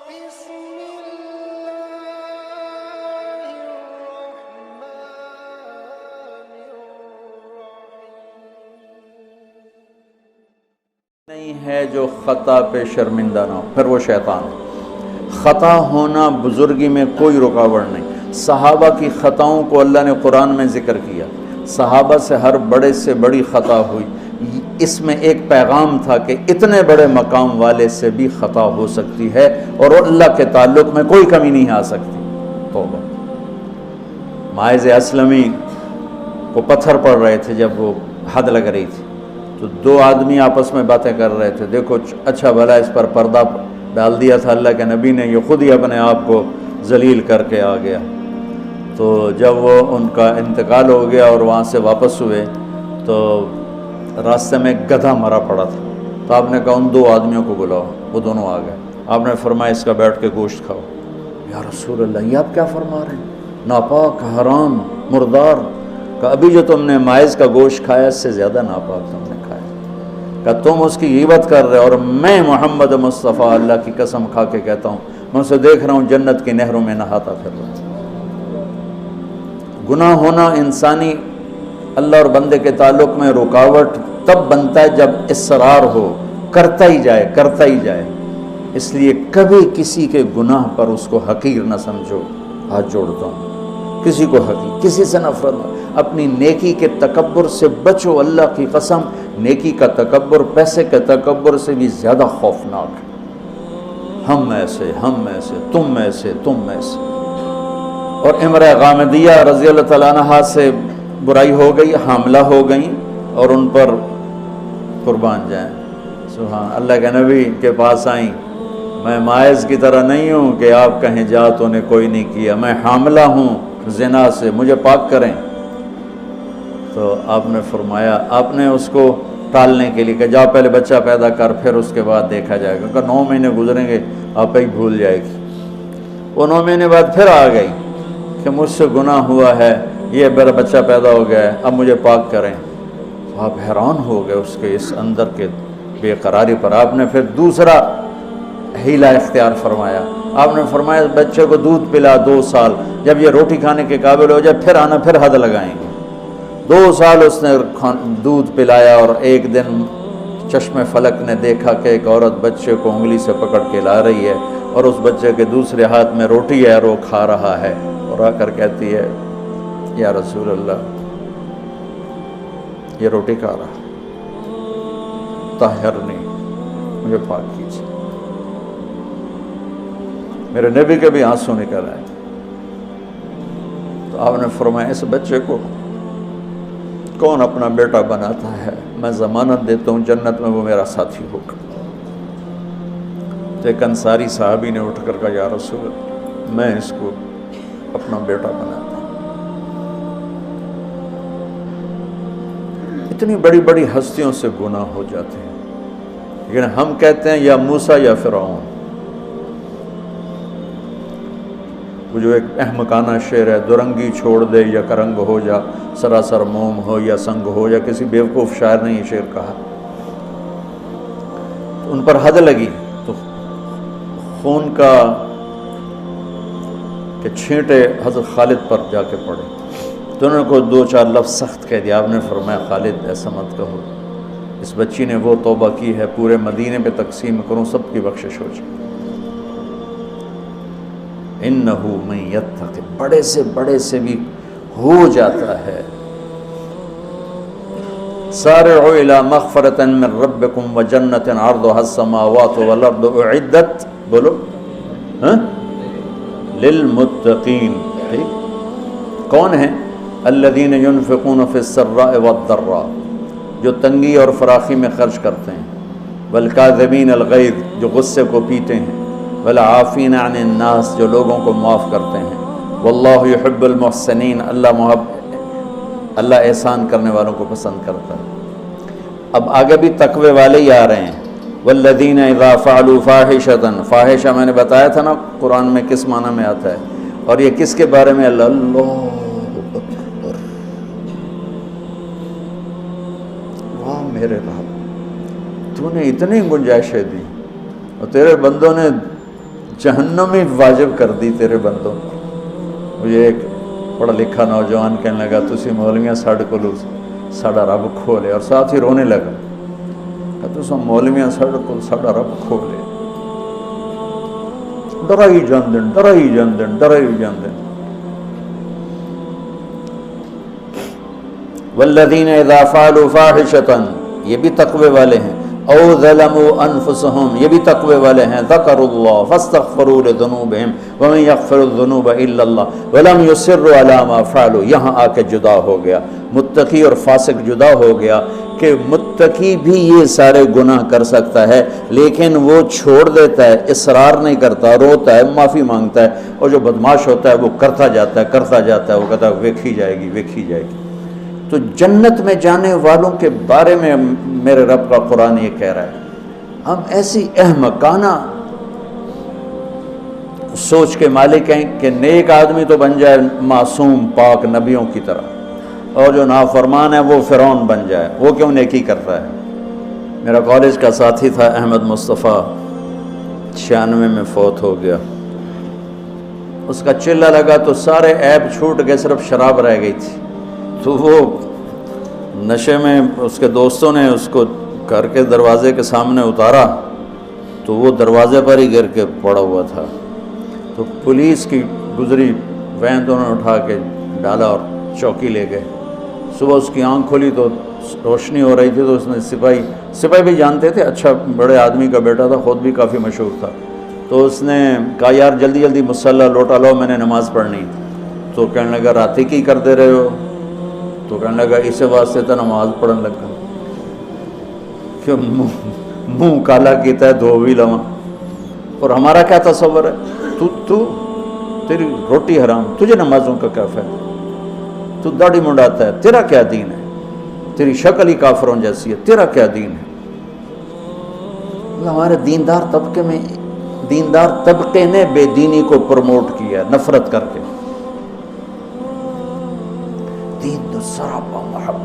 نہیں ہے جو خطا پہ شرمندہ نہ ہو، پھر وہ شیطان ہے۔ خطا ہونا بزرگی میں کوئی رکاوٹ نہیں۔ صحابہ کی خطاؤں کو اللہ نے قرآن میں ذکر کیا، صحابہ سے ہر بڑے سے بڑی خطا ہوئی، اس میں ایک پیغام تھا کہ اتنے بڑے مقام والے سے بھی خطا ہو سکتی ہے اور اللہ کے تعلق میں کوئی کمی نہیں آ سکتی۔ توبہ۔ ماعز اسلمی کو پتھر پڑ رہے تھے جب وہ حد لگ رہی تھی، تو دو آدمی آپس میں باتیں کر رہے تھے، دیکھو اچھا بھلا اس پر پردہ ڈال دیا تھا اللہ کے نبی نے، یہ خود ہی اپنے آپ کو ذلیل کر کے آ گیا۔ تو جب وہ ان کا انتقال ہو گیا اور وہاں سے واپس ہوئے تو راستے میں ایک گدھا مرا پڑا تھا، تو آپ نے کہا ان دو آدمیوں کو بلاؤ، وہ دونوں آ گئے۔ آپ نے فرمایا اس کا بیٹھ کے گوشت کھاؤ۔ یا رسول اللہ، یہ آپ کیا فرما رہے ہیں؟ ناپاک، حرام، مردار۔ کہ ابھی جو تم نے ماعز کا گوشت کھایا اس سے زیادہ ناپاک تم نے کھایا۔ کہ تم اس کی غیبت کر رہے، اور میں محمد مصطفیٰ اللہ کی قسم کھا کے کہتا ہوں میں اسے دیکھ رہا ہوں جنت کی نہروں میں نہاتا پھر رہا ہوں۔ گناہ ہونا انسانی اللہ اور بندے کے تعلق میں رکاوٹ تب بنتا ہے جب اصرار ہو، کرتا ہی جائے کرتا ہی جائے۔ اس لیے کبھی کسی کے گناہ پر اس کو حقیر نہ سمجھو۔ ہاتھ جوڑتا ہوں، کسی کو حقیر، کسی سے نفرت نہ، اپنی نیکی کے تکبر سے بچو۔ اللہ کی قسم، نیکی کا تکبر پیسے کے تکبر سے بھی زیادہ خوفناک ہے۔ ہم ایسے، ہم ایسے، تم ایسے، تم ایسے۔ اور امرأہ غامدیہ رضی اللہ تعالیٰ عنہا سے برائی ہو گئی، حاملہ ہو گئیں اور ان پر قربان جائیں۔ سبحان اللہ کے نبی کے پاس آئیں، میں ماعز کی طرح نہیں ہوں کہ آپ کہیں جا تو نے کوئی نہیں کیا، میں حاملہ ہوں زنا سے، مجھے پاک کریں۔ تو آپ نے فرمایا، آپ نے اس کو ٹالنے کے لیے کہ جا پہلے بچہ پیدا کر پھر اس کے بعد دیکھا جائے گا، کہ 9 مہینے گزریں گے آپ ہی بھول جائے گی۔ وہ 9 مہینے بعد پھر آ گئی کہ مجھ سے گناہ ہوا ہے، یہ میرا بچہ پیدا ہو گیا ہے، اب مجھے پاک کریں۔ آپ حیران ہو گئے اس کے اس اندر کے بے قراری پر۔ آپ نے پھر دوسرا ہیلہ اختیار فرمایا، آپ نے فرمایا بچے کو دودھ پلا 2 سال، جب یہ روٹی کھانے کے قابل ہو جائے پھر آنا، پھر حد لگائیں گے۔ 2 سال اس نے دودھ پلایا، اور ایک دن چشم فلک نے دیکھا کہ ایک عورت بچے کو انگلی سے پکڑ کے لا رہی ہے اور اس بچے کے دوسرے ہاتھ میں روٹی ہے اور وہ کھا رہا ہے، اور آ کر کہتی ہے یا رسول اللہ یہ روٹی کھا رہا، طہرنی، مجھے پاک کیجیے۔ میرے نبی کے بھی آنسو نکل آئے۔ تو آپ نے فرمایا اس بچے کو کون اپنا بیٹا بناتا ہے، میں ضمانت دیتا ہوں جنت میں وہ میرا ساتھی ہوگا۔ تو ایک انصاری صحابی نے اٹھ کر کہا یا رسول اللہ میں اس کو اپنا بیٹا بناتا ہوں۔ اتنی بڑی بڑی ہستیوں سے گناہ ہو جاتے ہیں، لیکن ہم کہتے ہیں یا موسیٰ یا فرعون۔ وہ جو ایک احمقانہ شعر ہے، دورنگی چھوڑ دے یا کرنگ ہو جا، سراسر موم ہو یا سنگ ہو جا، کسی بیوقوف شاعر نے یہ شعر کہا۔ تو ان پر حد لگی تو خون کا کہ چھینٹے حضرت خالد پر جا کے پڑے، تو انہوں نے کو 2-4 لفظ سخت کہہ دیا۔ آپ نے فرمایا خالد ایسا مت کہو، اس بچی نے وہ توبہ کی ہے پورے مدینے پہ تقسیم کروں سب کی بخشش ہو جائے۔ انہو من یتق، بڑے سے بڑے سے بھی ہو جاتا ہے۔ سارعوا الی مغفرۃ من ربکم وجنۃ عرضها السماوات والارض اعدت، بولو للمتقین۔ ٹھیک، کون ہیں؟ الذین ينفقون فی السراء والضراء، جو تنگی اور فراخی میں خرچ کرتے ہیں، والکاظمین الغیظ، جو غصے کو پیتے ہیں، والعافین عن الناس، جو لوگوں کو معاف کرتے ہیں، واللہ یحب المحسنین، اللہ احسان کرنے والوں کو پسند کرتا ہے۔ اب آگے بھی تقوی والے ہی آ رہے ہیں۔ والذین اذا فعلوا فاحشۃ، فاحشہ میں نے بتایا تھا نا قرآن میں کس معنی میں آتا ہے، اور یہ کس کے بارے میں؟ اللہ اکبر، واہ میرے رب، تو نے اتنی گنجائشیں دی اور تیرے بندوں نے جہنم ہی واجب کر دی تیرے بندوں. مجھے ایک پڑھا لکھا نوجوان کہنے لگا تسی مولویاں ساڈے کولوں ساڈا رب کھولے، اور ساتھ ہی رونے لگا کہ تساں مولویاں ساڈے کول ساڈا رب کھولے. ڈرائی جاندن ڈرائی جاندن ڈرائی جاندن. والذین اذا فعلوا فاحشۃ، یہ بھی تقوی والے ہیں، او ظلموا انفسهم، یہ بھی تقوی والے ہیں، ذکروا اللہ فاستغفروا لذنوبہم ومن یغفر الذنوب الا اللہ ولم یصروا علی ما فعلوا. یہاں آ کے جدا ہو گیا، متقی اور فاسق جدا ہو گیا کہ متقی بھی یہ سارے گناہ کر سکتا ہے لیکن وہ چھوڑ دیتا ہے، اصرار نہیں کرتا، روتا ہے، معافی مانگتا ہے. اور جو بدماش ہوتا ہے وہ کرتا جاتا ہے، وہ کہتا ہے ویکھی جائے گی ویکھی جائے گی. تو جنت میں جانے والوں کے بارے میں میرے رب کا قرآن یہ کہہ رہا ہے. ہم ایسی احمقانہ سوچ کے مالک ہیں کہ نیک آدمی تو بن جائے معصوم پاک نبیوں کی طرح، اور جو نافرمان ہے وہ فرعون بن جائے. وہ کیوں نیکی کرتا ہے؟ میرا کالج کا ساتھی تھا احمد مصطفیٰ، 96 میں فوت ہو گیا. اس کا چلہ لگا تو سارے عیب چھوٹ گئے، صرف شراب رہ گئی تھی. تو وہ نشے میں اس کے دوستوں نے اس کو گھر کے دروازے کے سامنے اتارا تو وہ دروازے پر ہی گر کے پڑا ہوا تھا. تو پولیس کی گزری وین تو انہوں نے اٹھا کے ڈالا اور چوکی لے گئے. صبح اس کی آنکھ کھلی تو روشنی ہو رہی تھی، تو اس نے سپاہی بھی جانتے تھے، اچھا بڑے آدمی کا بیٹا تھا، خود بھی کافی مشہور تھا. تو اس نے کہا یار جلدی جلدی مصلی لوٹا لو، میں نے نماز پڑھنی. تو کہنے لگا راتی کی کر دے رہے ہو؟ تو کہنے لگا اسے واسطے تو نماز پڑھن لگا کہ منہ کالا کیتا ہے دھو بھی لواں. اور ہمارا کیا تصور ہے؟ تیری روٹی حرام، تجھے نمازوں کا کیا فائدہ؟ تو داڑھی منڈاتا ہے، تیرا کیا دین ہے؟ تیری شکل ہی کافروں جیسی ہے، تیرا کیا دین ہے؟ ہمارے دیندار طبقے نے بے دینی کو پروموٹ کیا نفرت کر کے. دین تو سراپا محبت